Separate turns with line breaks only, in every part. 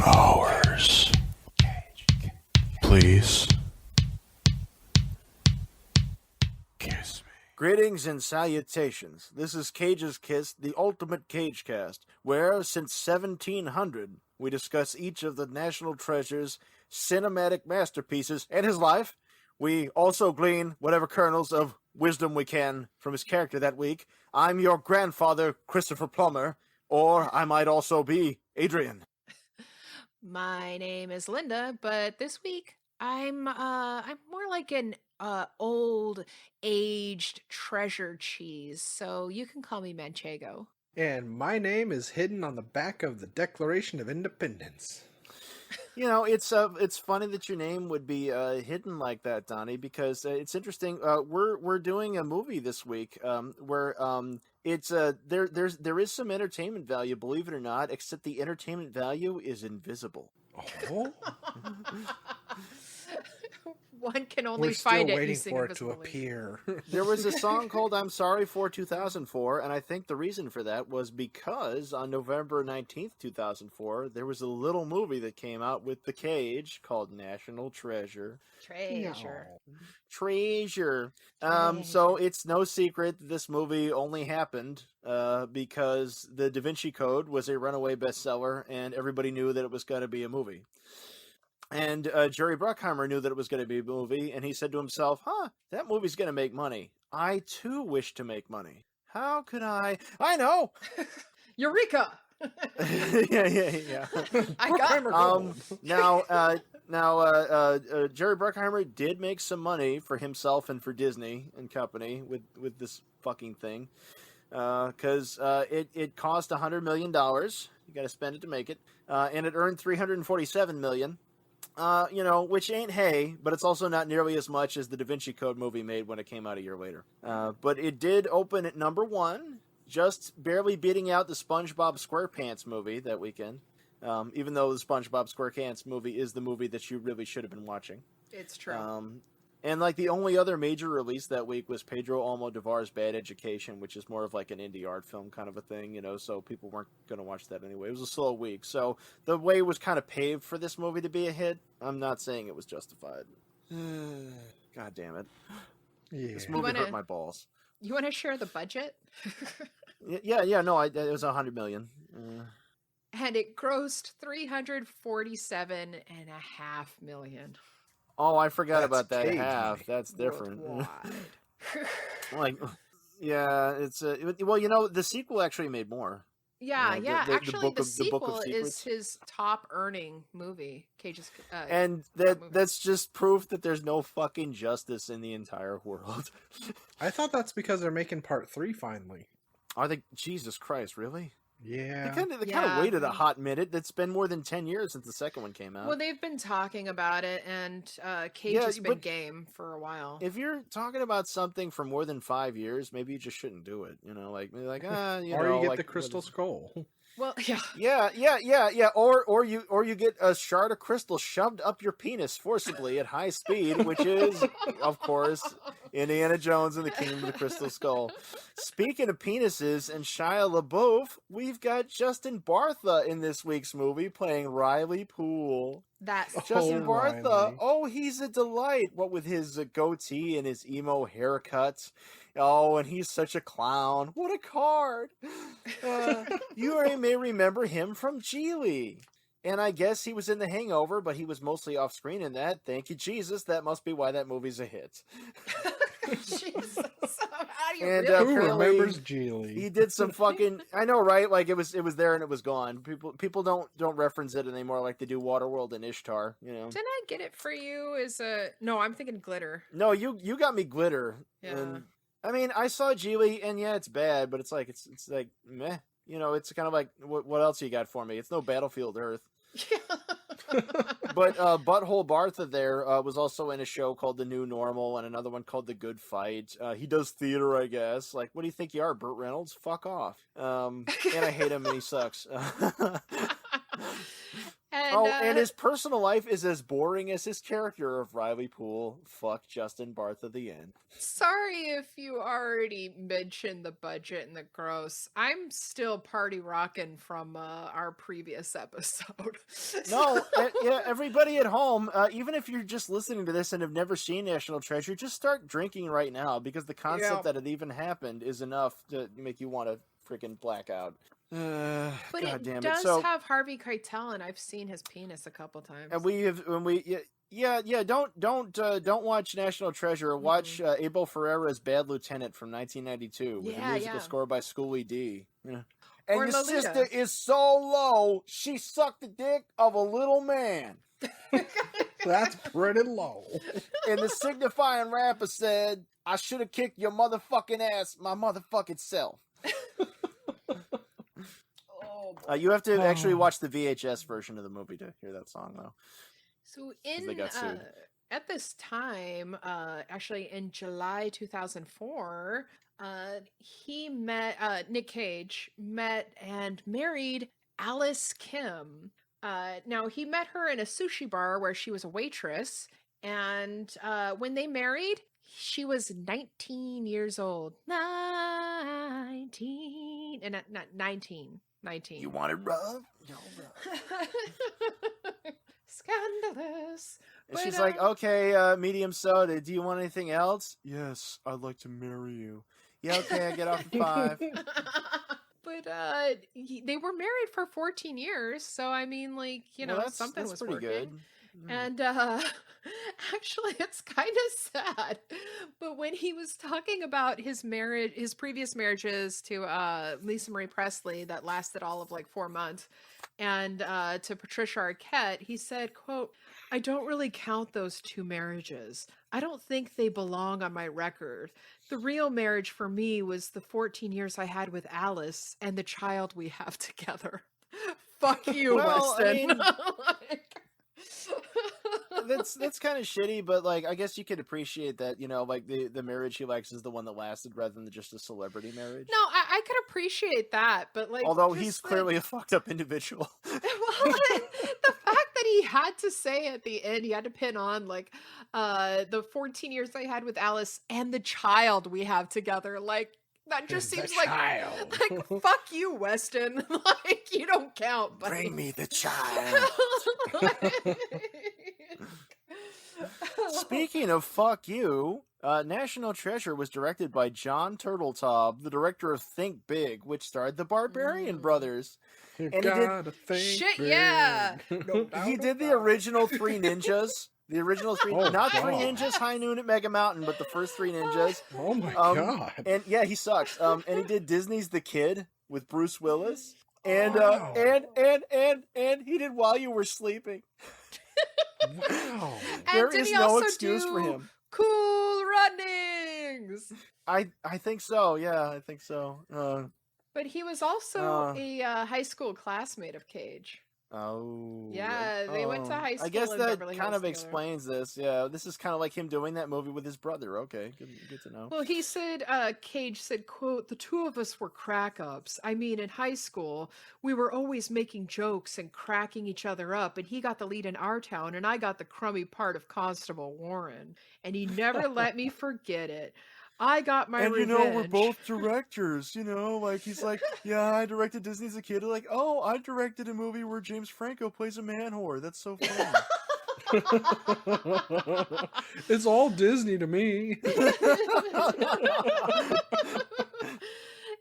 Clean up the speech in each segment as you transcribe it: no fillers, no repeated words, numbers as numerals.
hours. Please. Kiss me.
Greetings and salutations. This is Cage's Kiss, the ultimate Cage cast, where, since 1700, we discuss each of the National Treasure's cinematic masterpieces and his life. We also glean whatever kernels of wisdom we can from his character that week. I'm your grandfather, Christopher Plummer, or I might also be Adrian.
My name is Linda, but this week I'm more like an old aged treasure cheese, so you can call me Manchego.
And my name is hidden on the back of the Declaration of Independence.
You know, it's funny that your name would be hidden like that, Donnie, because it's interesting. We're doing a movie this week where it's there is some entertainment value, believe it or not, except the entertainment value is invisible.
Oh,
One can only
we're
find
still
it
waiting
using
for it to
invisible ink.
appear.
There was a song called "I'm Sorry for 2004," and I think the reason for that was because on November 19th, 2004, there was a little movie that came out with the Cage called National Treasure.
Treasure.
Treasure. So it's no secret that this movie only happened because the Da Vinci Code was a runaway bestseller, and everybody knew that it was going to be a movie. And Jerry Bruckheimer knew that it was going to be a movie, and he said to himself, that movie's going to make money. I, too, wish to make money. How could I? I know!
Eureka!
yeah.
I got
Jerry Bruckheimer did make some money for himself and for Disney and company with this fucking thing, because it cost $100 million. You got to spend it to make it, and it earned $347 million. Which ain't hay, but it's also not nearly as much as the Da Vinci Code movie made when it came out a year later. But it did open at number one, just barely beating out the SpongeBob SquarePants movie that weekend. Even though the SpongeBob SquarePants movie is the movie that you really should have been watching.
It's true.
And like the only other major release that week was Pedro Almodovar's Bad Education, which is more of like an indie art film kind of a thing, so people weren't going to watch that anyway. It was a slow week. So the way was kind of paved for this movie to be a hit. I'm not saying it was justified. God damn it.
Yeah.
This movie hurt my balls.
You want to share the budget?
No, it was $100 million.
And it grossed $347.5 million.
Oh, I forgot
That's
about that
Cage
half.
money.
That's different.
Worldwide.
It's the sequel actually made more.
Yeah,
the
actually,
Book
the
of- the Book of
sequel is
Secrets.
his top earning movie. Cage's
And
movie.
that's just proof that there's no fucking justice in the entire world.
I thought that's because they're making part 3 finally.
Are they? Jesus Christ, really?
Yeah.
They kind of
Yeah.
waited a hot minute. It's been more than 10 years since the second one came out.
Well, they've been talking about it, and Cage
Yeah,
has been
but
game for a while.
if you're talking about something for more than 5 years, maybe you just shouldn't do it.
Or you get the crystal
what is-
skull.
Well, yeah.
Yeah. Or you get a shard of crystal shoved up your penis forcibly at high speed, which is, of course, Indiana Jones and the Kingdom of the Crystal Skull. Speaking of penises and Shia LaBeouf, we've got Justin Bartha in this week's movie playing Riley Poole.
That's
Justin Bartha,
Riley.
oh, he's a delight. What with his goatee and his emo haircut. Oh, and he's such a clown. What a card. You may remember him from Geely. And I guess he was in The Hangover, but he was mostly off screen in that. Thank you, Jesus. That must be why that movie's a hit.
Jesus. How do you
And,
really
Who
apparently
remembers Geely?
He did some fucking. I know, right? Like it was there and it was gone. People don't reference it anymore like they do Waterworld and Ishtar.
Didn't I get it for you as a... No, I'm thinking glitter.
No, you got me glitter.
Yeah.
And, I mean, I saw Geely, and yeah, it's bad, but it's like meh. It's kind of like what else you got for me? It's no Battlefield Earth. But Butthole Bartha there was also in a show called The New Normal and another one called The Good Fight. He does theater, I guess. Like, what do you think you are, Burt Reynolds? Fuck off. And I hate him and he sucks.
And,
and his personal life is as boring as his character of Riley Poole. Fuck Justin Bartha, the end.
sorry if you already mentioned the budget and the gross. I'm still party rocking from our previous episode.
No, yeah, everybody at home, even if you're just listening to this and have never seen National Treasure, just start drinking right now, because the concept that it even happened is enough to make you want to freaking black out.
But
God
it
damn it!
does
So,
have Harvey Keitel, and I've seen his penis a couple times.
and don't watch National Treasure. Watch Abel Ferreira's Bad Lieutenant from 1992 with a musical score by Schoolie D. Yeah. And
Or
your
Lolita.
sister is so low, she sucked the dick of a little man.
That's pretty low.
And the signifying rapper said, I should have kicked your motherfucking ass my motherfucking self. You have to actually watch the VHS version of the movie to hear that song, though.
So
they got sued.
At this time, actually in July 2004, Nick Cage met and married Alice Kim. Now, he met her in a sushi bar where she was a waitress, and when they married, she was 19 years old. 19. And not 19. 19.
You want it rough? No, rough.
Scandalous.
And she's like, okay, medium soda. Do you want anything else?
Yes, I'd like to marry you.
Yeah, okay, I get off at 5.
But they were married for 14 years, so I mean, like, something was
pretty
working.
good.
And actually, it's kind of sad. But when he was talking about his previous marriages to Lisa Marie Presley that lasted all of like 4 months, and to Patricia Arquette, he said, quote, I don't really count those 2 marriages. I don't think they belong on my record. The real marriage for me was the 14 years I had with Alice and the child we have together. Fuck you,
Well,
Weston.
I mean, that's kind of shitty, but like I guess you could appreciate that, like the marriage he likes is the one that lasted rather than just a celebrity marriage.
No, I could appreciate that, but like,
although he's clearly a fucked up individual.
Well, the fact that he had to say at the end, he had to pin on like the 14 years I had with Alice and the child we have together, like that just seems like fuck you, Weston. Like you don't count. Buddy.
Bring me the child. Speaking of fuck you, National Treasure was directed by John Turteltaub, the director of Think Big, which starred the Barbarian Brothers.
You
And
gotta think
Shit,
big.
yeah.
He did the original 3 Ninjas. The original 3, not 3 Ninjas High Noon at Mega Mountain, but the first 3 Ninjas.
Oh my god.
And yeah, he sucks. And he did Disney's The Kid with Bruce Willis. And
Wow.
and he did While You Were Sleeping.
Wow.
There
did
is
he
no
also
excuse for
do
him.
Cool Runnings.
I think so. Yeah, I think so.
But he was also a high school classmate of Cage.
Oh.
Yeah, they went to high school
I guess
in
that
Beverly
kind
Hills
of
together.
explains this. Yeah, this is kind of like him doing that movie with his brother. Okay, good to know.
Well, he said, Cage said, quote, the 2 of us were crack-ups. I mean, in high school, we were always making jokes and cracking each other up, and he got the lead in our town, and I got the crummy part of Constable Warren. And he never let me forget it. I got my
And
revenge.
we're both directors, like he's like, yeah, I directed Disney as a kid. Like, oh, I directed a movie where James Franco plays a man whore. That's so fun.
It's all Disney to me.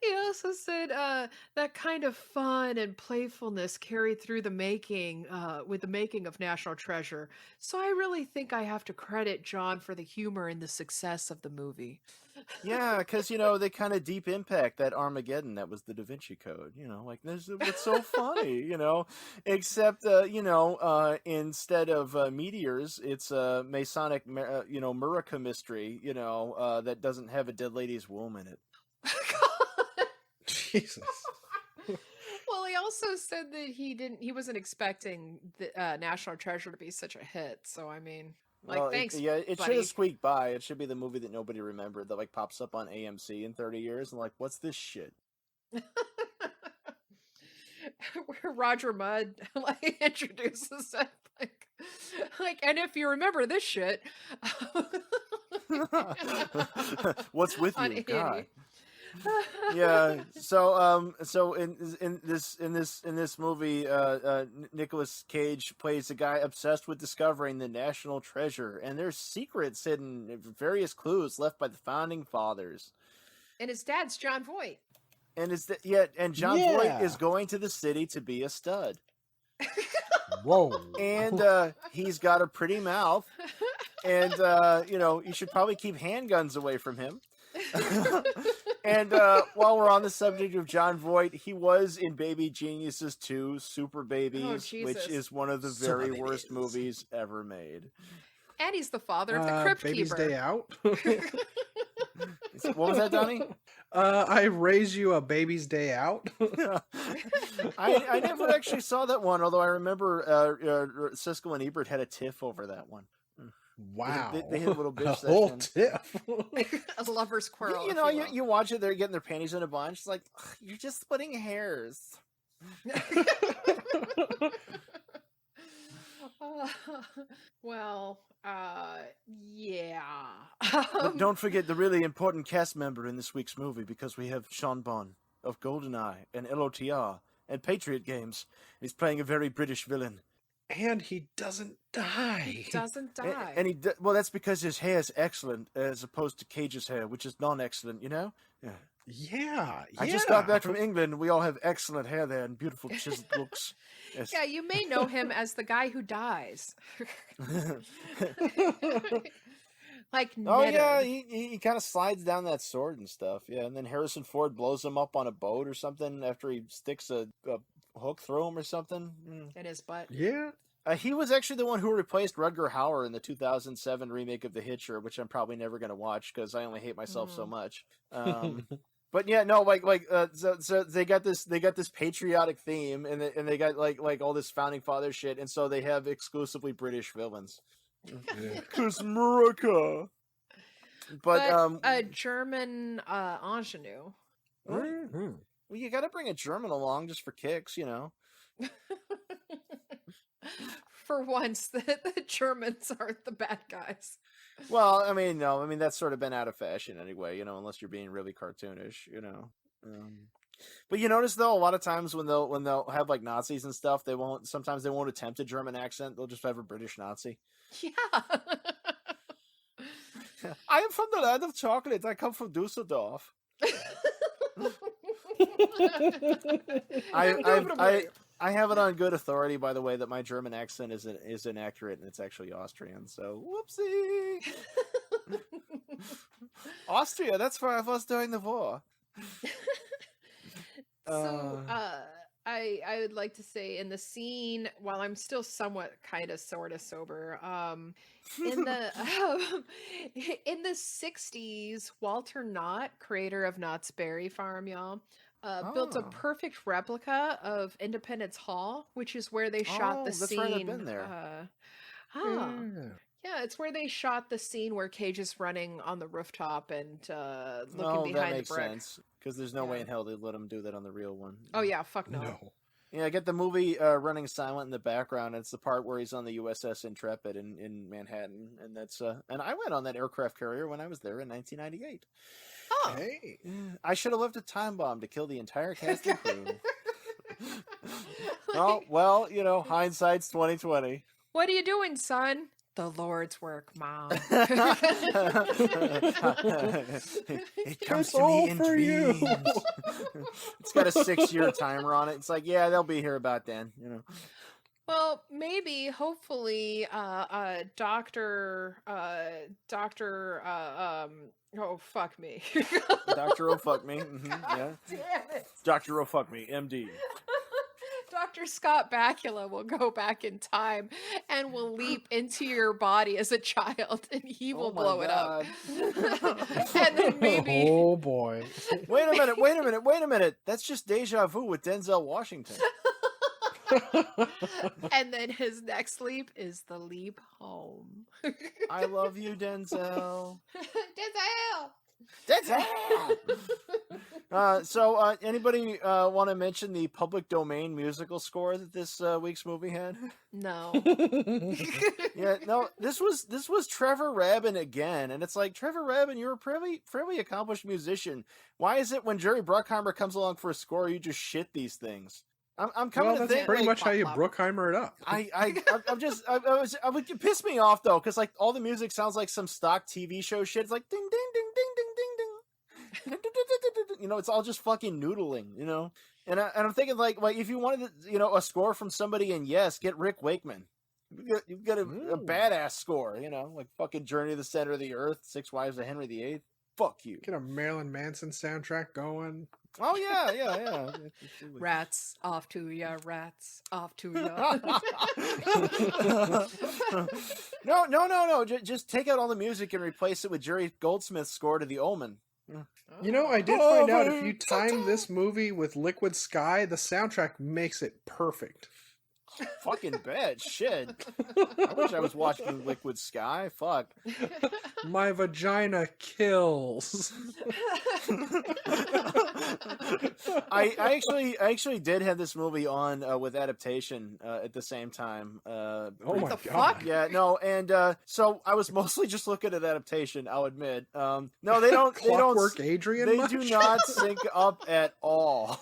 He also said that kind of fun and playfulness carried through the making, with the making of National Treasure. So I really think I have to credit John for the humor and the success of the movie.
Yeah, because they kind of deep impact that Armageddon that was the Da Vinci Code. Like it's so funny. Except instead of meteors, it's a Masonic Murica mystery. That doesn't have a dead lady's womb in it.
Jesus.
Well, he also said that he wasn't expecting the National Treasure to be such a hit. So I mean, thanks.
It should
buddy.
have squeaked by. It should be the movie that nobody remembered that pops up on AMC in 30 years and what's this shit?
where Roger Mudd like introduces it, and if you remember this shit,
What's with
on
you,
80.
God? Yeah. So in this movie, Nicolas Cage plays a guy obsessed with discovering the national treasure, and there's secrets hidden, various clues left by the founding fathers.
And his dad's John Voight.
And John Voight
Yeah.
is going to the city to be a stud,
Whoa.
and he's got a pretty mouth, and you should probably keep handguns away from him. And while we're on the subject of John Voight, he was in Baby Geniuses 2, Super Babies, which
Jesus.
is one of the
Super
very worst
Babies.
movies ever made.
And he's the father of the Crypt
Baby's
Keeper.
Day Out.
What was that, Donnie?
I raise you a Baby's Day Out.
I never actually saw that one, although I remember Siskel and Ebert had a tiff over that one.
Wow.
They hit a little bitch
A whole
session.
tiff.
A lover's quarrel.
You
if
know,
you will.
you watch it, they're getting their panties in a bunch. It's like, ugh, you're just splitting hairs.
Well, yeah.
But don't forget the really important cast member in this week's movie, because we have Sean Bonn of GoldenEye and LOTR and Patriot Games. He's playing a very British villain.
And he doesn't die.
He doesn't die.
And well, that's because his hair is excellent as opposed to Cage's hair, which is non-excellent, you know? Yeah.
Yeah.
I just got back from England. We all have excellent hair there and beautiful chiseled looks. Yes.
Yeah, you may know him as the guy who dies. Like
Oh
Nedder.
yeah, he kind of slides down that sword and stuff. Yeah, and then Harrison Ford blows him up on a boat or something after he sticks a hook through him or something.
In his butt.
Yeah.
He was actually the one who replaced Rutger Hauer in the 2007 remake of The Hitcher, which I'm probably never going to watch because I only hate myself so much. But yeah, no, so they got this patriotic theme, and they got like all this founding father shit, and so they have exclusively British villains. Cause America. But
a German ingenue.
Mhm.
well, you got to bring a German along just for kicks, you know.
For once, the Germans aren't the bad guys.
Well, I mean, no, I mean that's sort of been out of fashion anyway, you know, unless you're being really cartoonish, you know. But you notice though, a lot of times when they'll have like Nazis and stuff, sometimes they won't attempt a German accent. They'll just have a British Nazi.
Yeah.
I am from the land of chocolate. I come from Dusseldorf. I have it on good authority, by the way, that my German accent is inaccurate and it's actually Austrian. So whoopsie. Austria. That's where I was during the war.
So, I would like to say in the scene, while I'm still somewhat kind of sort of sober, in the 60s, Walter Knott, creator of Knott's Berry Farm, y'all, built a
Oh.
perfect replica of Independence Hall, which is where they shot the
that's
scene.
right, I've been there.
Yeah, it's where they shot the scene where Cage is running on the rooftop and looking
No, that
behind
makes
the brick.
sense because there's no way
Yeah.
in hell they'd let him do that on the real one.
Oh yeah, fuck no.
No.
Yeah, I get the movie running silent in the background. It's the part where he's on the USS Intrepid in Manhattan, and that's and I went on that aircraft carrier when I was there in 1998.
Oh,
Hey.
Yeah, I should have left a time bomb to kill the entire cast and crew. well, you know, hindsight's 2020.
what are you doing, son? The Lord's work, Mom.
It comes
It's
to me
all
in
for you.
dreams. It's got a 6-year timer on it. It's like, yeah, they'll be here about then, you know.
Well, maybe, hopefully, Doctor, oh fuck me,
Doctor Oh Fuck Me. Yeah.
damn it.
Doctor Oh Fuck Me, MD.
Dr. Scott Bakula will go back in time and will leap into your body as a child, and he will
Oh my
blow it up.
God.
And then maybe,
Oh boy.
Wait a minute. That's just Deja Vu with Denzel Washington.
and then his next leap is the leap home.
I love you, Denzel.
Denzel.
So, anybody want to mention the public domain musical score that this week's movie had?
No.
Yeah, no, this was Trevor Rabin again, and it's like, Trevor Rabin, you're a fairly accomplished musician. Why is it when Jerry Bruckheimer comes along for a score, you just shit these things? I'm coming
Well,
to
that's
think,
pretty
like,
much how you Bruckheimer it up.
I would piss me off though, because like all the music sounds like some stock TV show shit. It's like ding ding ding ding ding ding ding. You know, it's all just fucking noodling. You know, and I'm thinking like if you wanted a score from somebody in Yes, get Rick Wakeman. You've got a badass score. You know, like fucking Journey to the Center of the Earth, Six Wives of Henry VIII. Fuck you.
Get a Marilyn Manson soundtrack going.
Oh yeah.
Rats off to ya, rats off to ya.
No. Just take out all the music and replace it with Jerry Goldsmith's score to The Omen.
You know, I did find out if you time this movie with Liquid Sky, the soundtrack makes it perfect.
Fucking bad shit. I wish I was watching Liquid Sky. Fuck.
My vagina kills.
I actually did have this movie on with adaptation at the same time.
Oh my god!
Fuck?
Yeah, no, and so I was mostly just looking at adaptation. I'll admit. No, they don't.
Clockwork Adrian.
They
much?
do not sync up at all.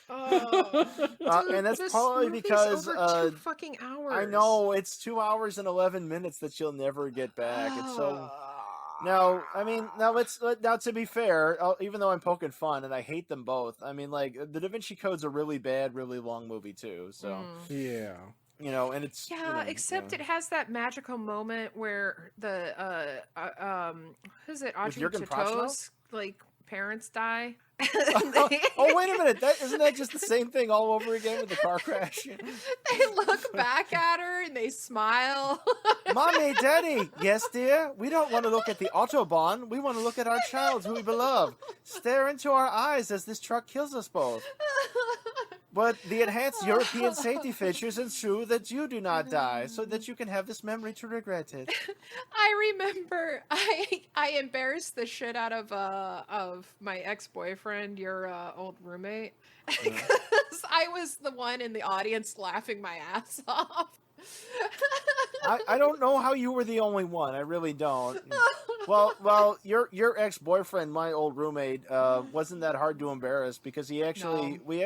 And that's
This
probably
movie's
because
over 2 fucking hours.
I know it's 2 hours and 11 minutes that you'll never get back. It's so. Now, I mean, now to be fair, even though I'm poking fun and I hate them both, I mean, like, the Da Vinci Code's a really bad, really long movie too. So
yeah,
you know, and it's
except it has that magical moment where the who's it? Audrey
Jürgen
Tauto's like parents die.
Oh wait a minute! Isn't that just the same thing all over again with the car crash?
They look back at her and they smile.
Mommy, Daddy, yes, dear. We don't want to look at the autobahn. We want to look at our child who we beloved. Stare into our eyes as this truck kills us both. But the enhanced European safety features ensure that you do not die, so that you can have this memory to regret it.
I remember I embarrassed the shit out of my ex-boyfriend, your old roommate, because I was the one in the audience laughing my ass off.
I don't know how you were the only one. I really don't. Well, your ex-boyfriend, my old roommate, wasn't that hard to embarrass because he actually we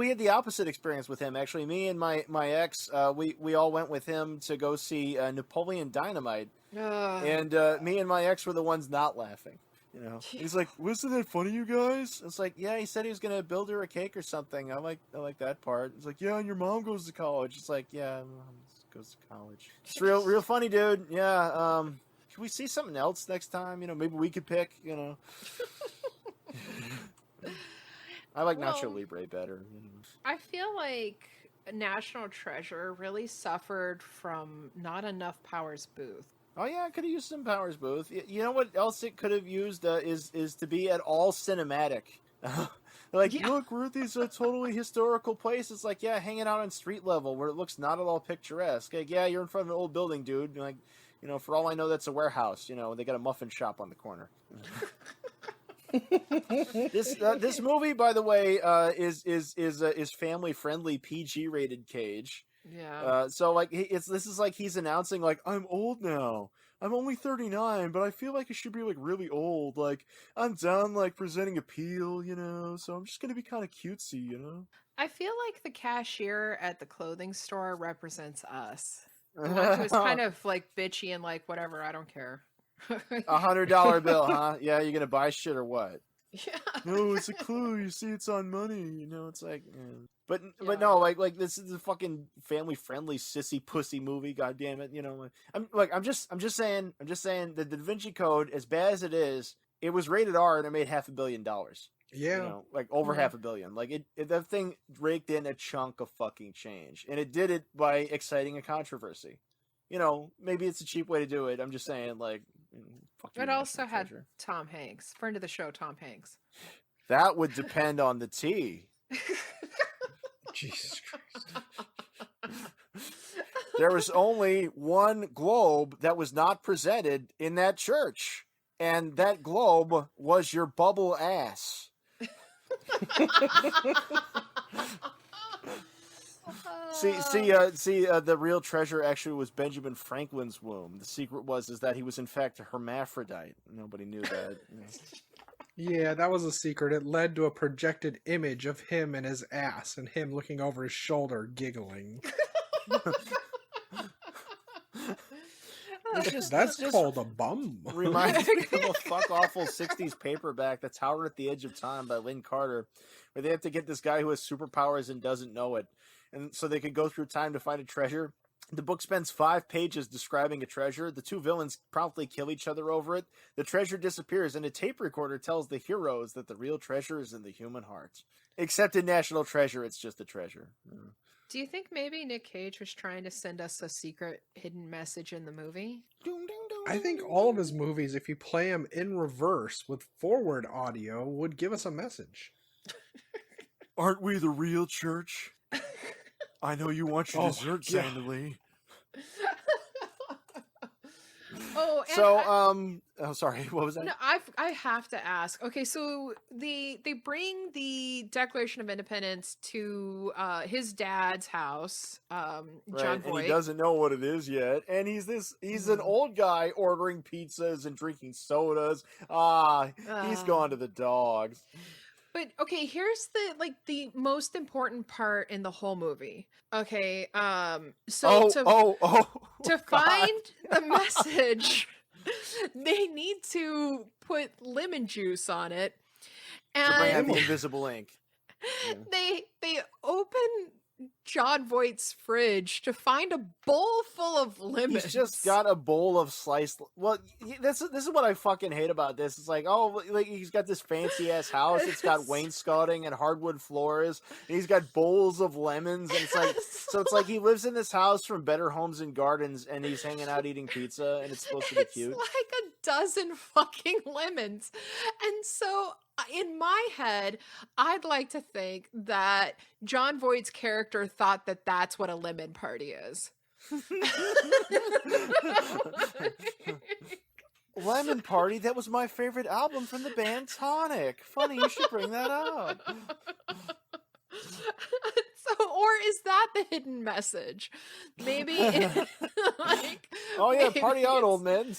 had the opposite experience with him. Actually, me and my ex, we all went with him to go see Napoleon Dynamite, and me and my ex were the ones not laughing. You know, he's like, "Wasn't that funny, you guys?" It's like, "Yeah." He said he was gonna build her a cake or something. I like that part. It's like, "Yeah, and your mom goes to college." It's like, "Yeah, mom goes to college." It's real funny, dude. Yeah. Can we see something else next time? You know, maybe we could pick. You know. I like Nacho Libre better.
I feel like National Treasure really suffered from not enough Powers Booth.
Oh yeah, I could have used some Powers Booth. You know what else it could have used is to be at all cinematic. Look, we're at these totally historical places. Like, yeah, hanging out on street level where it looks not at all picturesque. Like, yeah, you're in front of an old building, dude. Like, you know, for all I know, that's a warehouse. You know, they got a muffin shop on the corner. This movie, by the way, is family friendly, PG rated Cage.
Yeah.
So like this is like he's announcing like, I'm old now. I'm only 39, but I feel like I should be like really old. Like I'm done like presenting appeal, you know. So I'm just gonna be kind of cutesy, you know.
I feel like the cashier at the clothing store represents us. The one who's kind of like bitchy and like whatever, I don't care.
$100 bill, huh? Yeah, you gonna buy shit or what?
Yeah.
No, it's a clue. You see, it's on money. You know, it's like.
But no, like this is a fucking family friendly sissy pussy movie. God damn it, you know. I'm just saying that the Da Vinci Code, as bad as it is, it was rated R and it made $500 million.
Yeah,
you know, like over $500 million. Like that thing raked in a chunk of fucking change, and it did it by exciting a controversy. You know, maybe it's a cheap way to do it. I'm just saying, like.
It also had Tom Hanks, friend of the show, Tom Hanks.
That would depend on the tea.
Jesus Christ.
There was only one globe that was not presented in that church. and that globe was your bubble ass. The real treasure actually was Benjamin Franklin's womb. The secret was that he was in fact a hermaphrodite. Nobody knew that.
Yeah, that was a secret. It led to a projected image of him and his ass, and him looking over his shoulder, giggling. That's called a bum.
Reminds me of a fuck awful 60s paperback that's Howard at the Edge of Time by Lynn Carter, where they have to get this guy who has superpowers and doesn't know it. And so they could go through time to find a treasure. The book spends 5 pages describing a treasure. The 2 villains promptly kill each other over it. The treasure disappears, and a tape recorder tells the heroes that the real treasure is in the human heart. Except in National Treasure, it's just a treasure.
Do you think maybe Nick Cage was trying to send us a secret hidden message in the movie?
I think all of his movies, if you play them in reverse with forward audio, would give us a message.
Aren't we the real church? I know you want your dessert, Sandalee.
Sorry, what was that?
No, I have to ask. Okay, so they bring the Declaration of Independence to his dad's house, John Voight.
And he doesn't know what it is yet, and he's an old guy ordering pizzas and drinking sodas. He's gone to the dogs.
But okay, here's the most important part in the whole movie. Okay, to find the message, they need to put lemon juice on it, and
to bring out the invisible ink.
Yeah. They open John Voight's fridge to find a bowl full of lemons.
He's just got a bowl of sliced. Well, this is what I fucking hate about this. It's like, he's got this fancy ass house. It's got wainscoting and hardwood floors. And he's got bowls of lemons, and it's like, so it's like he lives in this house from Better Homes and Gardens, and he's hanging out eating pizza, and it's supposed to be cute.
It's like a dozen fucking lemons, and so. In my head, I'd like to think that John Voight's character thought that that's what a lemon party is.
Lemon Party? That was my favorite album from the band Tonic. Funny, you should bring that up.
Or is that the hidden message? Maybe
oh yeah, party out, old men.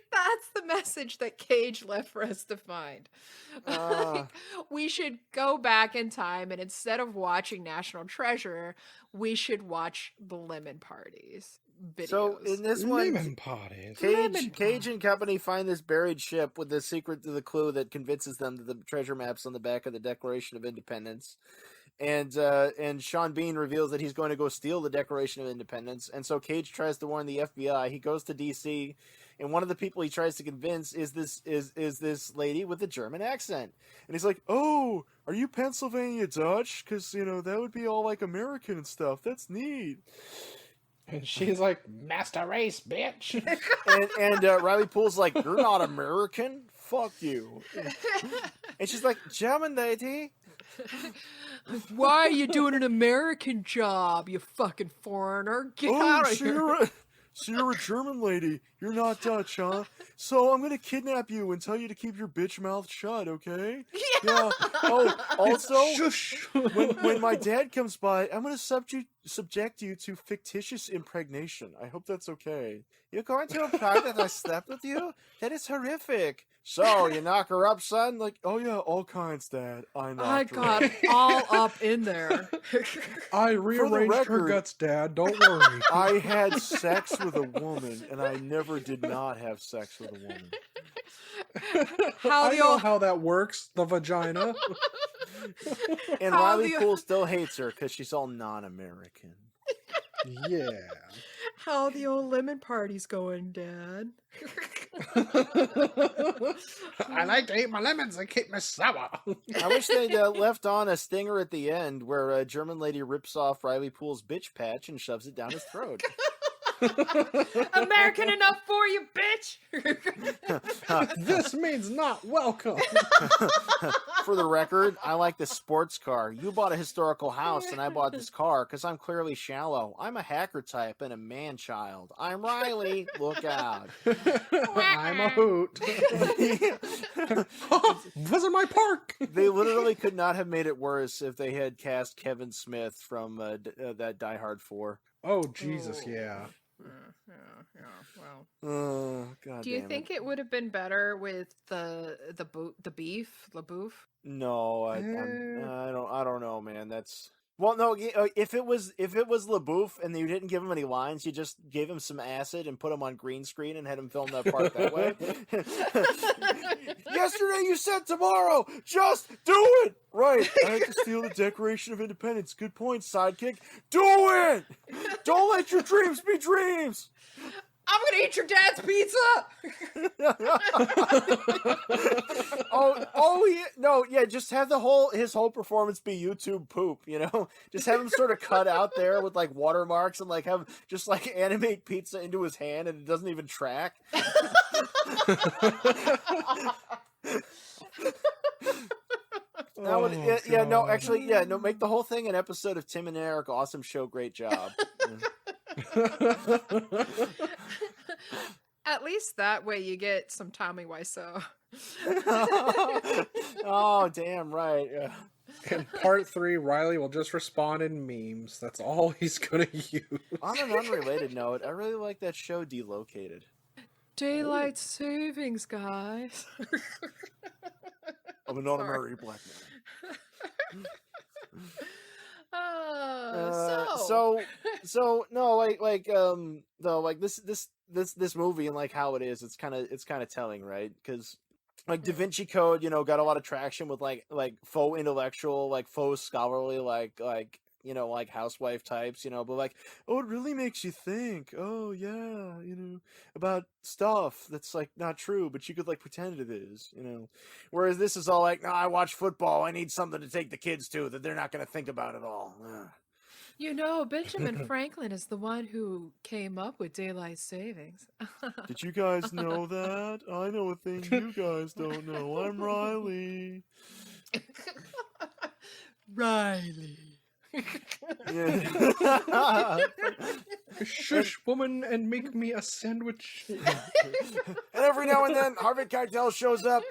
That's the message that Cage left for us to find. We should go back in time, and instead of watching National Treasure, we should watch the Lemon Parties videos.
So in this one,
Lemon Parties.
Cage and company find this buried ship with the secret to the clue that convinces them that the treasure map's on the back of the Declaration of Independence. And Sean Bean reveals that he's going to go steal the Declaration of Independence. And so Cage tries to warn the FBI. He goes to D.C., and one of the people he tries to convince is this lady with a German accent. And he's like, "Oh, are you Pennsylvania Dutch? Because, that would be all like American and stuff. That's neat."
And she's like, "Master race, bitch."
and Riley Poole's like, "You're not American? Fuck you." And she's like, "German lady."
Why are you doing an American job, you fucking foreigner? Get out of here.
So you're a German lady. You're not Dutch, huh? So I'm gonna kidnap you and tell you to keep your bitch mouth shut, okay? Yeah. Oh, also,
Shush.
when my dad comes by, I'm gonna subject you to fictitious impregnation. I hope that's okay. You're going to imply that I slept with you? That is horrific. So, you knock her up, son? Like, oh yeah, all kinds, Dad.
I got all up in there.
I rearranged her guts, Dad. Don't worry.
I had sex with a woman, and I never did not have sex with a woman.
I know how that works, the vagina.
And Riley Poole still hates her because she's all non-American.
Yeah.
How the old lemon party's going, Dad?
I like to eat my lemons and keep me sour.
I wish they'd left on a stinger at the end where a German lady rips off Riley Poole's bitch patch and shoves it down his throat.
American enough for you, bitch.
This means not welcome.
For the record, I like the sports car. You bought a historical house, and I bought this car because I'm clearly shallow. I'm a hacker type and a man-child. I'm Riley. Look out.
I'm a hoot. Oh, visit my park.
They literally could not have made it worse if they had cast Kevin Smith from that Die Hard 4.
Oh, Jesus, yeah.
Well,
Oh, God
do you
damn
think it would have been better with the beef, LaBeouf?
No, I don't know, man. That's well, no. If it was LaBeouf and you didn't give him any lines, you just gave him some acid and put him on green screen and had him film that part that way. Yesterday you said tomorrow. Just do it. Right. I had to steal the Declaration of Independence. Good point, sidekick. Do it. Don't let your dreams be dreams.
I'm gonna eat your dad's pizza.
Yeah. Just have his whole performance be YouTube poop. You know, just have him sort of cut out there with like watermarks and like have just like animate pizza into his hand and it doesn't even track. Make the whole thing an episode of Tim and Eric. Awesome show, great job.
At least that way you get some Tommy Wiseau.
Oh, damn right. Yeah.
In part 3, Riley will just respond in memes. That's all he's gonna use.
On an unrelated note, I really like that show Delocated.
Daylight savings, guys.
I'm an honorary black man. This movie and like how it is, it's kind of telling, right? Because like Da Vinci Code, got a lot of traction with like faux intellectual, like faux scholarly, like housewife types, but like, oh, it really makes you think. Oh yeah, about stuff that's like not true, but you could like pretend it is, Whereas this is all like, no, I watch football. I need something to take the kids to that they're not going to think about at all.
Benjamin Franklin is the one who came up with daylight savings.
Did you guys know that? I know a thing you guys don't know. I'm Riley.
Riley.
Yeah.
Shush, woman, and make me a sandwich.
And every now and then, Harvey Keitel shows up.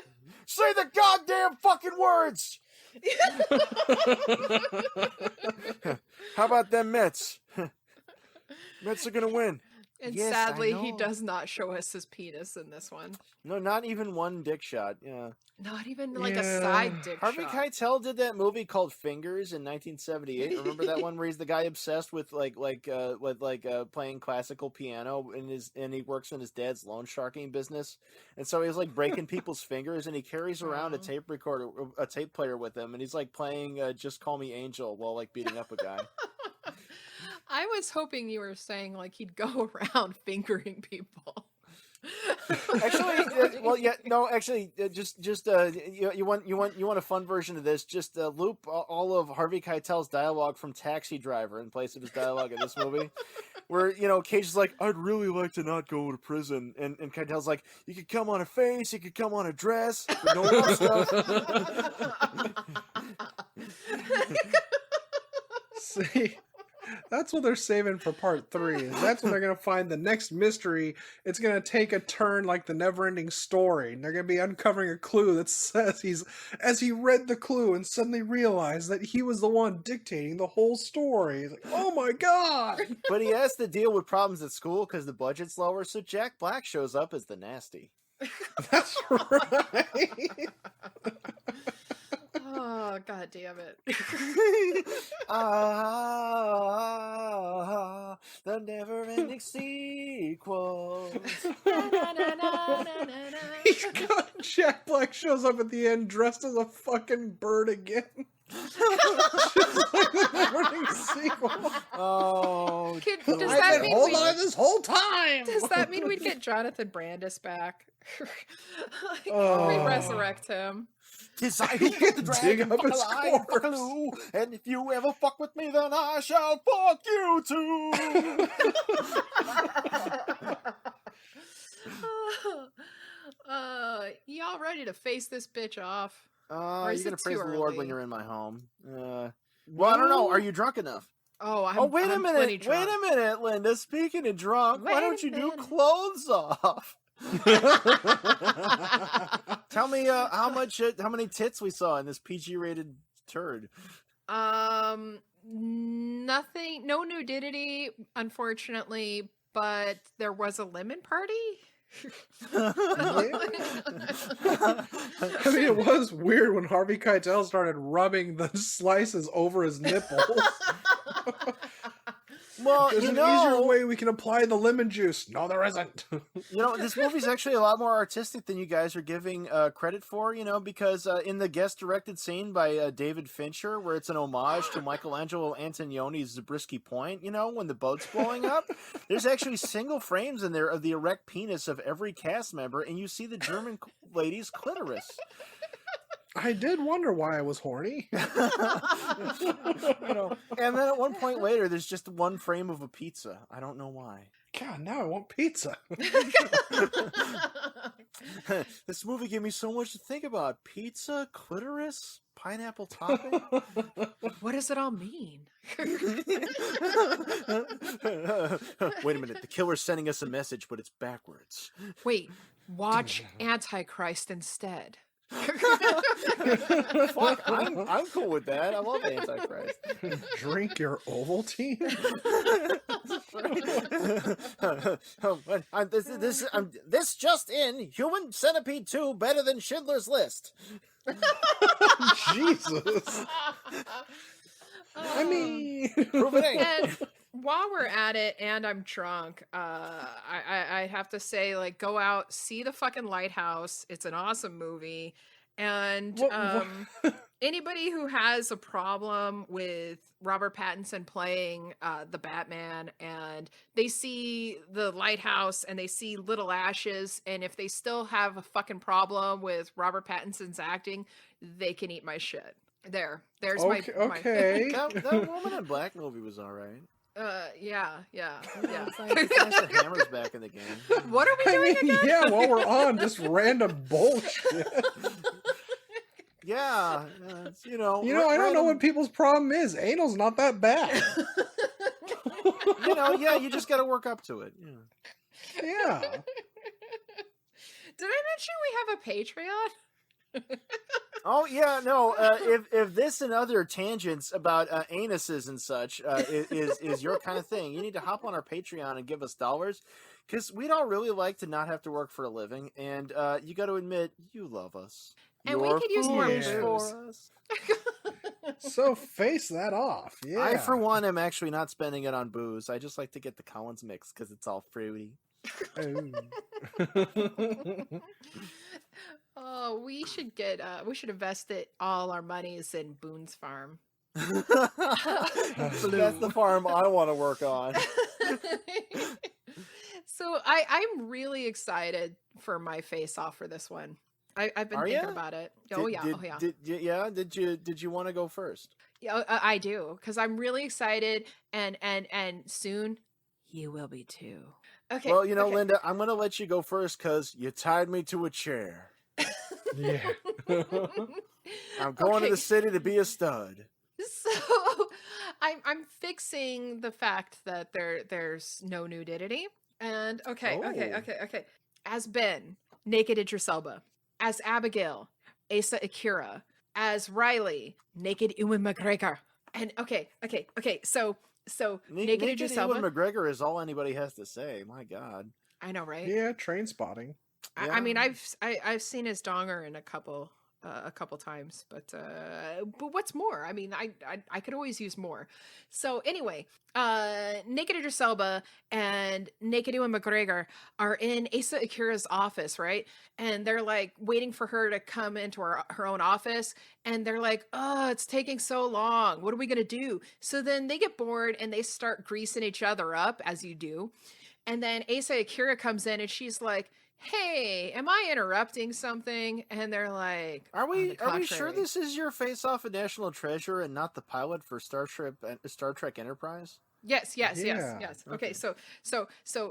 Say the goddamn fucking words! How about them Mets? Mets are gonna win.
And
Yes,
sadly,
I
he
know.
does not show us his penis in this one.
No, not even one dick shot. Yeah.
Not even like a
Yeah.
side dick
Harvey
shot.
Keitel did that movie called Fingers in 1978. Remember that one where he's the guy obsessed with playing classical piano and he works in his dad's loan sharking business, and so he's like breaking people's fingers and he carries around a tape player with him and he's like playing Just Call Me Angel while like beating up a guy.
I was hoping you were saying like he'd go around fingering people.
You want a fun version of this? Just loop all of Harvey Keitel's dialogue from Taxi Driver in place of his dialogue in this movie, where Cage is like, "I'd really like to not go to prison," and Keitel's like, "You could come on a face, you could come on a dress, but no more stuff."
See, that's what they're saving for part 3. That's when they're going to find the next mystery. It's going to take a turn like the never-ending story. And they're going to be uncovering a clue that says as he read the clue and suddenly realized that he was the one dictating the whole story. He's like, oh my god!
But he has to deal with problems at school because the budget's lower, so Jack Black shows up as the nasty.
That's right.
Oh, god damn it.
The never-ending sequels.
Jack Black shows up at the end dressed as a fucking bird again. Just like the never-ending sequel.
Oh,
Does
I've
that
been
mean
holding on this whole time.
Does that mean we'd get Jonathan Brandis back? We
Oh.
resurrect him.
'Tis I who put the
Dig
dragon,
up
fuck
his
alive, fuck
corpse.
aloo, and if you ever fuck with me, then I shall fuck you too.
Y'all ready to face this bitch off?
You're
is
gonna
it
praise
too
the Lord when
early?
you're in my home. Well, I don't know. Are you drunk enough?
Oh,
Oh, wait a
I'm
minute.
plenty
Wait
drunk.
a minute, Linda. Speaking of drunk, why
Wait
don't
a
you do
minute.
clothes off? Tell me how many tits we saw in this PG-rated turd.
Nothing, no nudity, unfortunately, but there was a lemon party.
I mean, it was weird when Harvey Keitel started rubbing the slices over his nipples.
Well,
There's
you
an
know,
easier way we can apply the lemon juice. No, there isn't.
this movie's actually a lot more artistic than you guys are giving credit for, because in the guest-directed scene by David Fincher, where it's an homage to Michelangelo Antonioni's Zabriskie Point, when the boat's blowing up, there's actually single frames in there of the erect penis of every cast member, and you see the German lady's clitoris.
I did wonder why I was horny.
And then at one point later, there's just one frame of a pizza. I don't know why.
God, now I want pizza.
This movie gave me so much to think about. Pizza, clitoris, pineapple topping.
What does it all mean?
Wait a minute. The killer's sending us a message, but it's backwards.
Wait, watch Antichrist instead.
Fuck, I'm cool with that. I love Antichrist.
Drink your Ovaltine?
This just in: Human Centipede 2 better than Schindler's List.
Jesus. I mean,
Prove it ain't.
And while we're at it, and I'm drunk, I have to say, like, go out, see the fucking Lighthouse. It's an awesome movie. And anybody who has a problem with Robert Pattinson playing the Batman, and they see the Lighthouse and they see Little Ashes, and if they still have a fucking problem with Robert Pattinson's acting, they can eat my shit. There's
okay.
my
Okay.
That Woman in Black movie was all right.
yeah.
The Hammer's back in the game.
What are we doing again?
Yeah, while we're on just random bullshit.
Yeah,
I don't know what people's problem is. Anal's not that bad.
You just got to work up to it.
Yeah.
Did I mention we have a Patreon?
Oh yeah, no. If this and other tangents about anuses and such is your kind of thing, you need to hop on our Patreon and give us dollars, because we'd all really like to not have to work for a living, and you got to admit you love us.
And we could use more
booze.
for us.
So face that off. Yeah.
I, for one, am actually not spending it on booze. I just like to get the Collins mix because it's all fruity.
Oh, we should invest all our monies in Boone's Farm.
That's the farm I want to work on.
So I'm really excited for my face off for this one. I've been thinking about it.
Did you want to go first?
Yeah, I do, because I'm really excited, and soon you will be too. Okay.
Well,
okay.
Linda, I'm going to let you go first because you tied me to a chair.
Yeah.
I'm going to the city to be a stud.
So I'm fixing the fact that there's no nudity. And okay. As Ben, naked Idris Elba. As Abigail, Asa Akira. As Riley, naked Ewan McGregor. And okay. So naked Idris Elba.
Ewan McGregor is all anybody has to say. My God.
I know, right?
Yeah, Train Spotting.
I mean, I've seen his donger in a couple times, but what's more? I mean, I could always use more. So anyway, naked Idris Elba and naked Ewan McGregor are in Asa Akira's office, right? And they're like waiting for her to come into her own office, and they're like, "Oh, it's taking so long. What are we gonna do?" So then they get bored and they start greasing each other up, as you do. And then Asa Akira comes in and she's like, hey, am I interrupting something? And they're like,
Are
"On
we
the
are we sure
contrary."
this is your face-off of National Treasure and not the pilot for Star Trek Enterprise?
Yes, yes, yes,
Yeah.
yes.
Okay.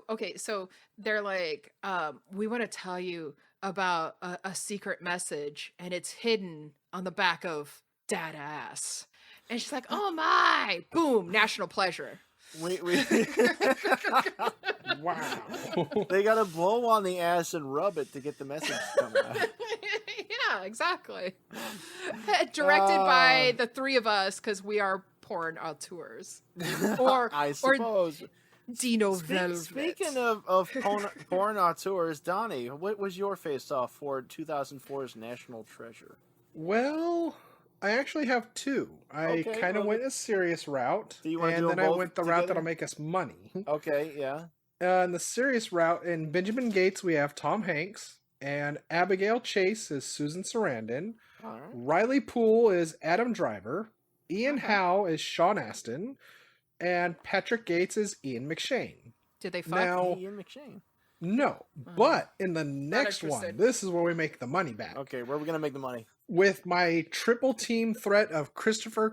Okay, so they're like, we want to tell you about a secret message, and it's hidden on the back of Dad ass. And she's like, oh my, boom, national pleasure.
We
Wow.
they gotta blow on the ass and rub it to get the message to come out.
Yeah, exactly. Directed by the three of us because we are porn auteurs. Or
I suppose.
Dino Velvet.
Speaking of porn auteurs, Donnie, what was your face-off for 2004's National Treasure?
Well, I actually have two. I
Okay,
kind of
well,
went a serious route,
Do you wanna
and
do
then
them
I
both
went the route
together?
that'll make us money.
Okay, yeah.
In the serious route, in Benjamin Gates, we have Tom Hanks, and Abigail Chase is Susan Sarandon.
All right.
Riley Poole is Adam Driver. Ian
Okay.
Howe is Sean Astin. And Patrick Gates is Ian McShane.
Did they fuck?
Now,
Ian McShane.
no, but in the next one,
interested.
this is where we make the money back.
Okay, where are we gonna make the money?
With my triple team threat of Christopher.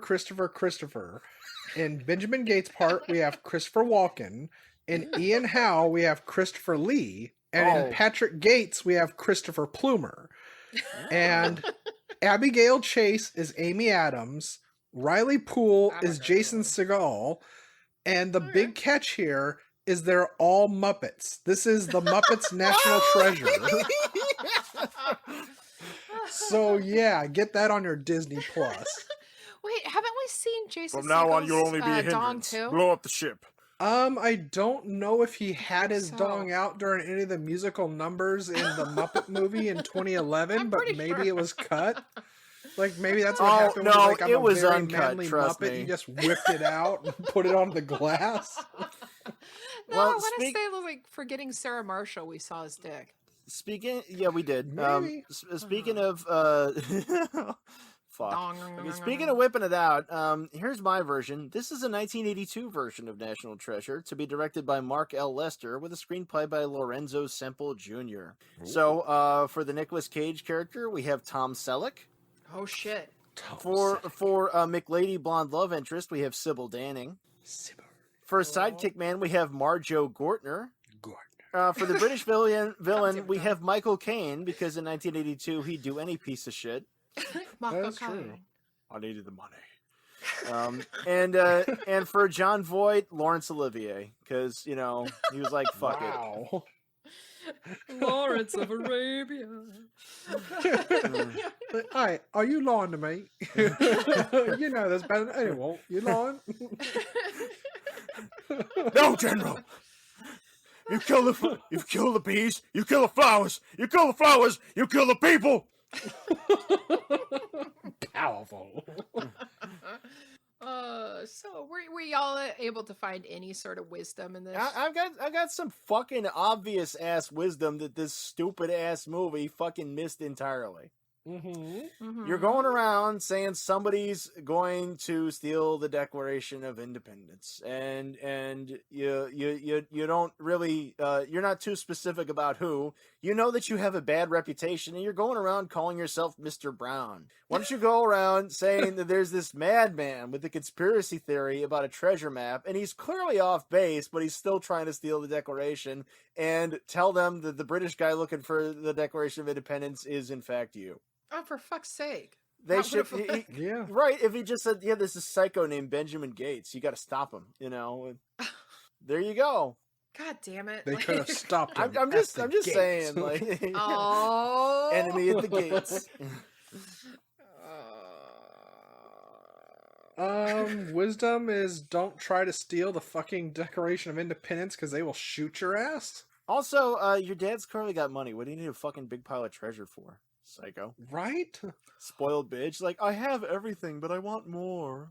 In Benjamin Gates' part, we have Christopher Walken. In Ian Howe, we have Christopher Lee. And
Oh.
in Patrick Gates, we have Christopher Plumer. And Abigail Chase is Amy Adams. Riley Poole is Jason Segel. And the big catch here is they're all Muppets. This is the Muppets National Treasure. So yeah, get that on your Disney Plus.
Wait, haven't we seen Jason
From now on,
Segel's,
you'll only be a
dong
hindrance.
too?
Blow up the ship.
I don't know if he had his
so.
dong out during any of the musical numbers in the Muppet movie in 2011,
I'm
but
pretty
maybe
sure.
it was cut. Like maybe that's what
Oh,
happened.
no,
Like, I'm
it
a
was
very
uncut,
manly
trust
Muppet.
me.
He just whipped it out and put it on the glass.
No,
Well,
I want to
speak-
say like forgetting Sarah Marshall, we saw his dick.
Speaking, yeah, we did.
Maybe.
Speaking of, fuck.
Dong.
Okay, speaking of whipping it out, here's my version. This is a 1982 version of National Treasure to be directed by Mark L. Lester with a screenplay by Lorenzo Semple Jr. So, for the Nicolas Cage character, we have Tom Selleck.
Oh shit.
For McLady Blonde Love Interest, we have Sybil Danning. For a sidekick man, we have Marjo Gortner. For the British villain, we have Michael Caine, because in 1982 he'd do any piece of shit.
That's true.
I needed the money.
And for John Voight, Laurence Olivier, because he was like, "Fuck
Wow.
Lawrence of Arabia.
Hi, are you lying to me? You know this better than anyone. You lying?
No, General. You kill the bees. You kill the flowers. You kill the flowers. You kill the people.
Powerful.
So were y'all able to find any sort of wisdom in this?
I've got some fucking obvious ass wisdom that this stupid ass movie fucking missed entirely.
Mhm.
You're going around saying somebody's going to steal the Declaration of Independence, and you don't really you're not too specific about who. You know that you have a bad reputation, and you're going around calling yourself Mr. Brown. Why don't you go around saying that there's this madman with a conspiracy theory about a treasure map, and he's clearly off base, but he's still trying to steal the Declaration, and tell them that the British guy looking for the Declaration of Independence is in fact you.
Oh, for fuck's sake!
They
That
should,
would've-
Yeah.
right? If he just said, "Yeah, there's this psycho named Benjamin Gates," you got to stop him. There you go.
God damn it!
They could have stopped him.
I'm
at
just
the gates.
saying, like,
Oh,
enemy at the gates.
Wisdom is don't try to steal the fucking Declaration of Independence because they will shoot your ass.
Also, your dad's clearly got money. What do you need a fucking big pile of treasure for, psycho?
Right?
Spoiled bitch. Like, I have everything, but I want more.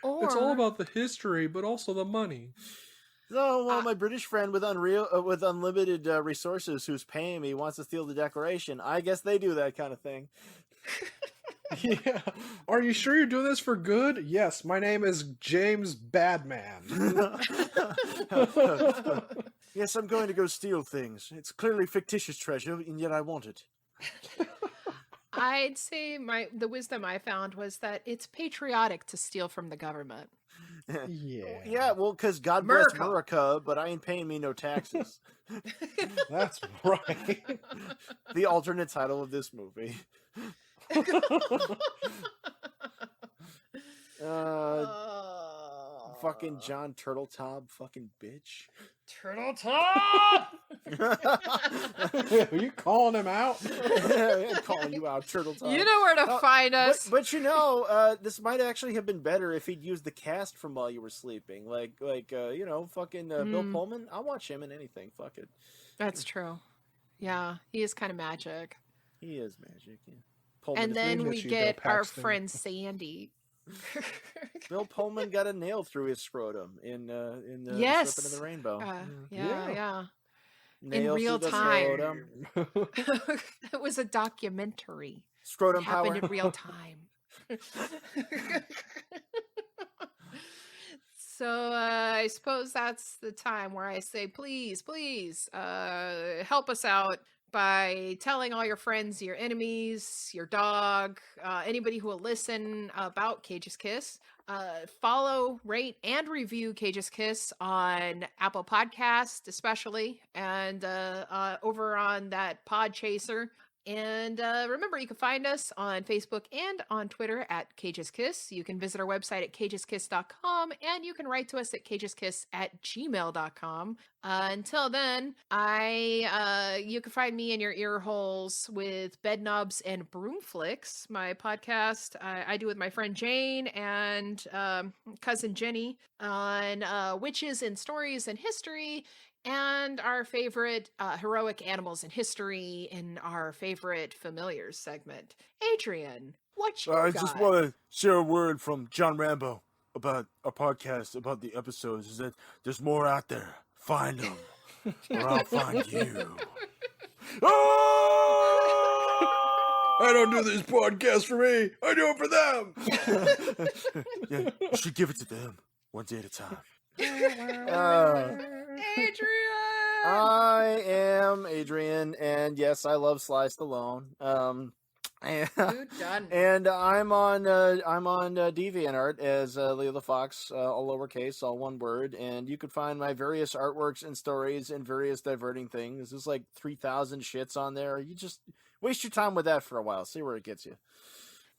Or,
It's all about the history, but also the money.
So, well, my British friend with unlimited resources who's paying me wants to steal the Declaration. I guess they do that kind of thing.
Yeah. Are you sure you're doing this for good? Yes, my name is James Badman.
Yes, I'm going to go steal things. It's clearly fictitious treasure, and yet I want it.
I'd say the wisdom I found was that it's patriotic to steal from the government.
Yeah.
Yeah, well, because God bless
America.
America, but I ain't paying me no taxes.
That's right.
The alternate title of this movie. Fucking John Turtletop, fucking bitch.
Turtle Top!
Are you calling him out?
I'm calling you out, Turtletop.
You know where to find us.
But you know, this might actually have been better if he'd used the cast from while you were sleeping. You know, fucking Bill Pullman. I'll watch him in anything. Fuck it.
That's true. Yeah, he is kind of magic.
He is magic. Yeah. Pullman
And
is
then
Bill
we
Paxton.
get our friend Sandy.
Bill Pullman got a nail through his scrotum in
Yes.
Serpent in the Rainbow.
Yeah.
Nail
real
through the
time.
scrotum.
It was a documentary.
Scrotum
It happened
power.
in real time. So I suppose that's the time where I say, please, help us out by telling all your friends, your enemies, your dog, anybody who will listen about Cage's Kiss. Follow, rate, and review Cage's Kiss on Apple Podcast, especially, and over on that Podchaser. And remember, you can find us on Facebook and on Twitter at Cage's Kiss. You can visit our website at cageskiss.com, and you can write to us at cageskiss@gmail.com. Until then, you can find me in your ear holes with Bedknobs and Broomflicks, my podcast I do with my friend Jane and cousin Jenny on witches and stories and history, and our favorite heroic animals in history in our favorite familiars segment. Adrian, what you
I
got?
just want to share a word from John Rambo about our podcast, about the episodes, is that there's more out there. Find them, or I'll find you.
I don't do this podcast for me. I do it for them.
Yeah, you should give it to them, one day at a time.
Adrian!
I am Adrian, and yes, I love Sly Stallone.
Who done?
And I'm on DeviantArt as Leo the Fox, all lowercase, all one word. And you can find my various artworks and stories and various diverting things. There's like 3,000 shits on there. You just waste your time with that for a while. See where it gets you.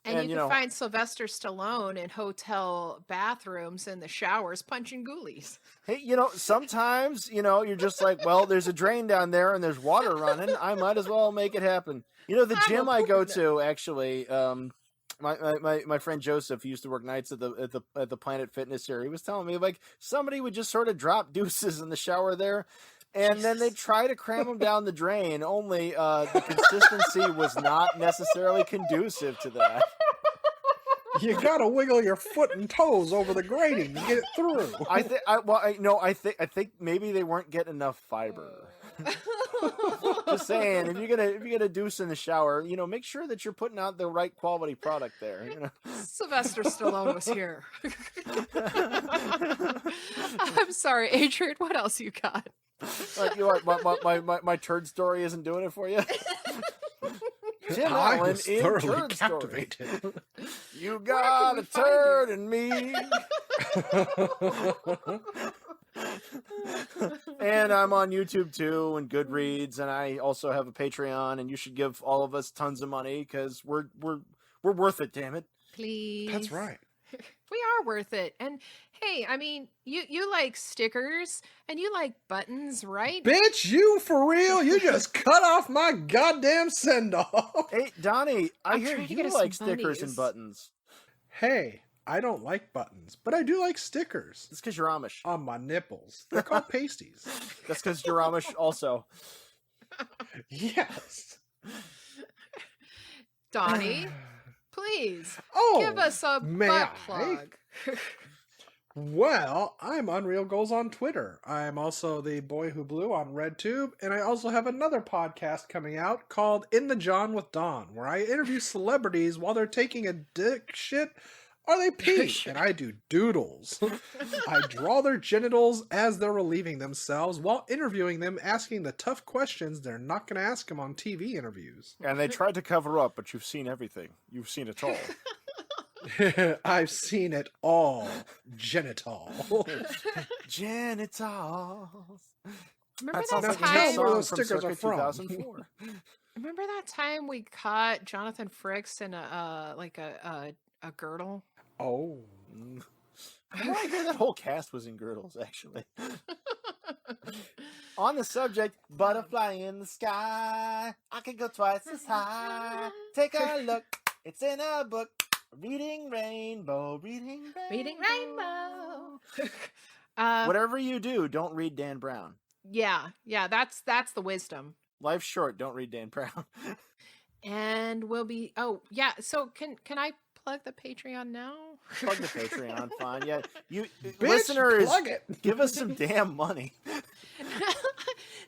And you can find Sylvester Stallone in hotel bathrooms in the showers punching ghoulies.
Hey, sometimes, you're just like, well, there's a drain down there and there's water running. I might as well make it happen. The gym I go to, actually, my friend Joseph, who used to work nights at the Planet Fitness here, he was telling me, like, somebody would just sort of drop deuces in the shower there, and then they'd try to cram them down the drain, only the consistency was not necessarily conducive to that.
You gotta wiggle your foot and toes over the grating to get it through.
I think maybe they weren't getting enough fiber. Just saying, if you're gonna deuce in the shower, make sure that you're putting out the right quality product there.
Sylvester Stallone was here. I'm sorry, Adrian. What else you got?
Like, my turd story isn't doing it for you. Tim
I
Allen
was
in
thoroughly
Turd
captivated.
Story. You got a turd in me. And I'm on YouTube too, and Goodreads, and I also have a Patreon. And you should give all of us tons of money because we're worth it. Damn it!
Please.
That's right.
We are worth it. And hey, I mean, you like stickers and you like buttons, right?
Bitch, you for real? You just cut off my goddamn send-off.
Hey, Donnie, I
I'm
hear
trying to get
you
us
like
some
stickers
bunnies.
and buttons.
Hey, I don't like buttons, but I do like stickers
It's because you're Amish.
on my nipples. They're called pasties.
That's because you're Amish also.
Yes.
Donnie, please
Oh,
give us a
may
butt
I?
plug.
Well, I'm Unreal Goals on Twitter. I'm also the Boy Who Blew on RedTube, and I also have another podcast coming out called In the John with Don, where I interview celebrities while they're taking a dick shit or they pee, and I do doodles. I draw their genitals as they're relieving themselves while interviewing them, asking the tough questions they're not going to ask them on TV interviews.
And they tried to cover up, but you've seen everything. You've seen it all.
I've seen it all. Genital.
Genitals.
Remember
That sounds
that
like a
time?
hit
Where
song
those
from
stickers
circa
are from.
2004.
Remember that time we caught Jonathan Frakes in a girdle?
Oh.
I hear that whole cast was in girdles, actually. On the subject, butterfly in the sky. I could go twice as high. Take a look. It's in a book. Reading rainbow. Reading rainbow. Whatever you do, don't read Dan Brown.
Yeah, that's the wisdom.
Life's short. Don't read Dan Brown.
And we'll be. Oh yeah. So can I plug the Patreon now?
Plug the Patreon, fine. Yeah, you
Bitch,
listeners,
plug it.
give us some damn money.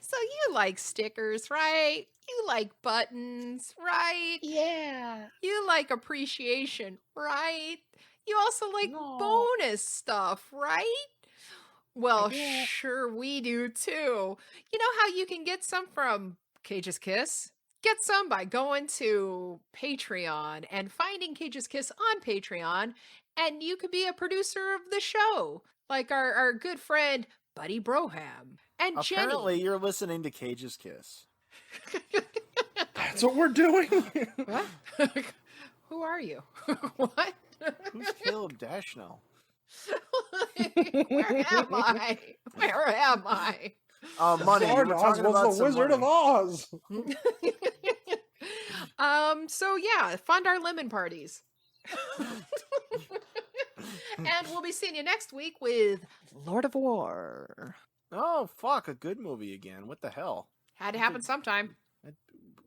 So you like stickers, right? You like buttons, right?
Yeah.
You like appreciation, right? You also like
No.
bonus stuff, right? Well,
Yeah.
sure we do too. You know how you can get some from Cage's Kiss? Get some by going to Patreon and finding Cage's Kiss on Patreon, and you could be a producer of the show, like our good friend Buddy Broham and
Apparently, you're listening to Cage's Kiss.
Jenny.
That's what we're doing.
What? Who are you? What?
Who's Caleb Dashnell?
Where am I? Where am I?
Money. You were
Zardoz
talking about
was the
some
Wizard of
money.
Oz.
So yeah, fund our lemon parties. And we'll be seeing you next week with Lord of War.
Oh fuck! A good movie again. What the hell?
Had to happen sometime.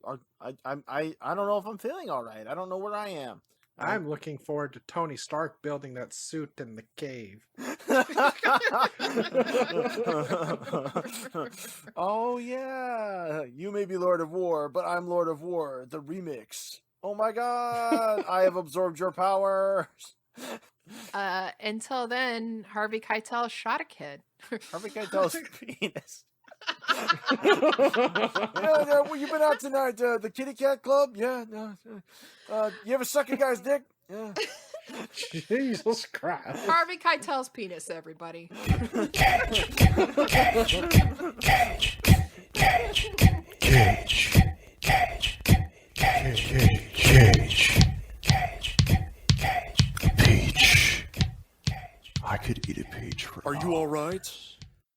I don't know if I'm feeling all right. I don't know where I am.
I'm looking forward to Tony Stark building that suit in the cave.
Oh yeah, you may be Lord of War, but I'm Lord of War, the remix. Oh my god, I have absorbed your powers.
Until then, Harvey Keitel shot a kid.
Harvey Keitel's penis. Yeah, well, you been out tonight? The Kitty Cat Club? Yeah, no. You ever suck a guy's dick? Yeah.
Jesus Christ.
Harvey Keitel's penis, everybody.
Peach. I could eat a peach for
Are you all right?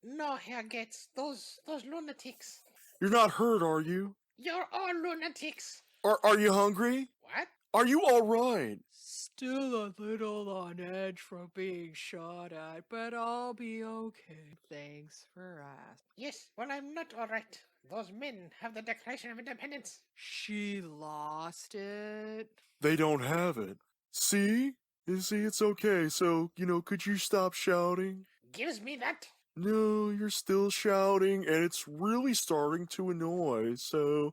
No, Herr Getz, those lunatics.
You're not hurt, are you?
You're all lunatics.
Are you hungry?
What?
Are you all right?
Still a little on edge from being shot at, but I'll be okay. Thanks for asking.
Yes, well, I'm not all right. Those men have the Declaration of Independence.
She lost it.
They don't have it. See? You see, it's okay. So, could you stop shouting?
Gives me that.
No, you're still shouting, and it's really starting to annoy. So,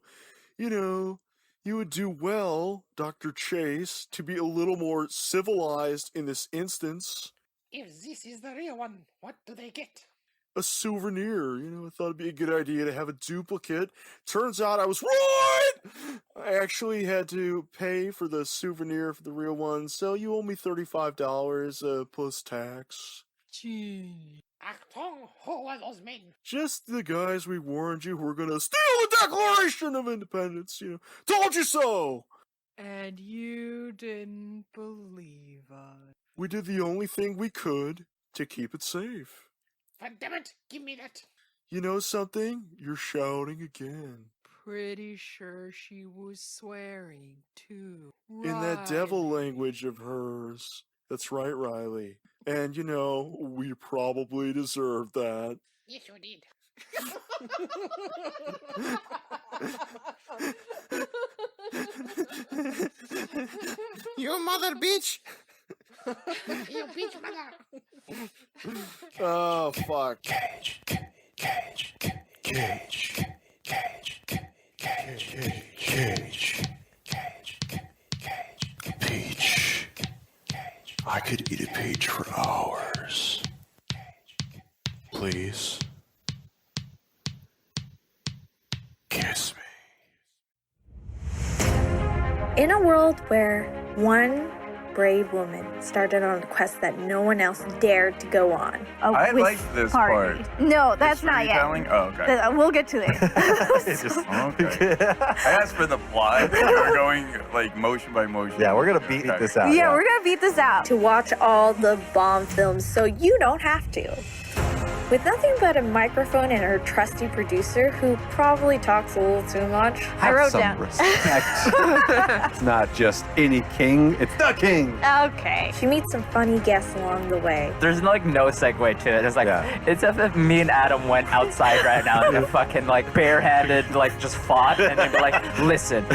you would do well, Dr. Chase, to be a little more civilized in this instance.
If this is the real one, what do they get?
A souvenir. I thought it'd be a good idea to have a duplicate. Turns out I was right! I actually had to pay for the souvenir for the real one, so you owe me $35 plus tax.
Gee.
Achtung, who are those men?
Just the guys we warned you who were gonna steal the Declaration of Independence, Told you so!
And you didn't believe us.
We did the only thing we could to keep it safe.
Goddammit, give me that.
You know something? You're shouting again.
Pretty sure she was swearing, too.
In that devil
Riley.
language of hers. That's right, Riley. And we probably deserve that.
Yes, you did.
You mother bitch!
You bitch mother.
Oh fuck.
Peach. I could eat a peach for hours. Please. Kiss me.
In a world where one brave woman started on a quest that no one else dared to go on.
I like this part.
No, that's not yet.
Storytelling? Oh, okay.
We'll get to it.
Okay. I asked for the plot. We're going like motion by motion.
Yeah, we're gonna beat this out.
Yeah, we're gonna beat this out.
To watch all the Bond films so you don't have to. With nothing but a microphone and her trusty producer who probably talks a little too much.
I wrote
some
down.
respect. It's not just any king, it's the king.
Okay.
She meets some funny guests along the way.
There's like no segue to it. It's like it's as if me and Adam went outside right now and fucking like barehanded like just fought and they'd be like, listen,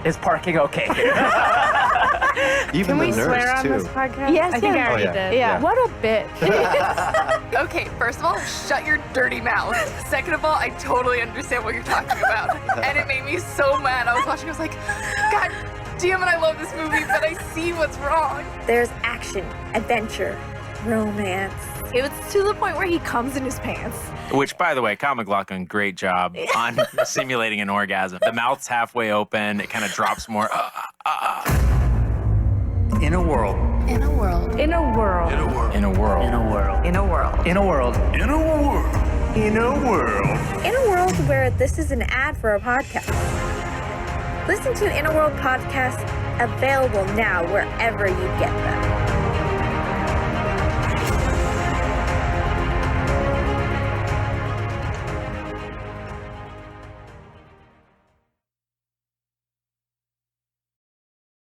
is parking okay here?
Even
Can we
the
swear
nurse
on
too.
this podcast?
Yes,
I think I
yeah.
already
Oh, yeah.
did.
Yeah.
What a bitch.
Okay, first of all, shut your dirty mouth. Second of all, I totally understand what you're talking about. And it made me so mad. I was watching, I was like, God damn it, I love this movie, but I see what's wrong.
There's action, adventure, romance.
It was to the point where he comes in his pants.
Which, by the way, Kyle MacLachlan, great job on simulating an orgasm. The mouth's halfway open. It kind of drops more. In a world.
In a world.
In a world.
In a world. In a world.
In a world.
In a world.
In a world.
In a world where this is an ad for a podcast. Listen to In a World podcast, available now wherever you get them.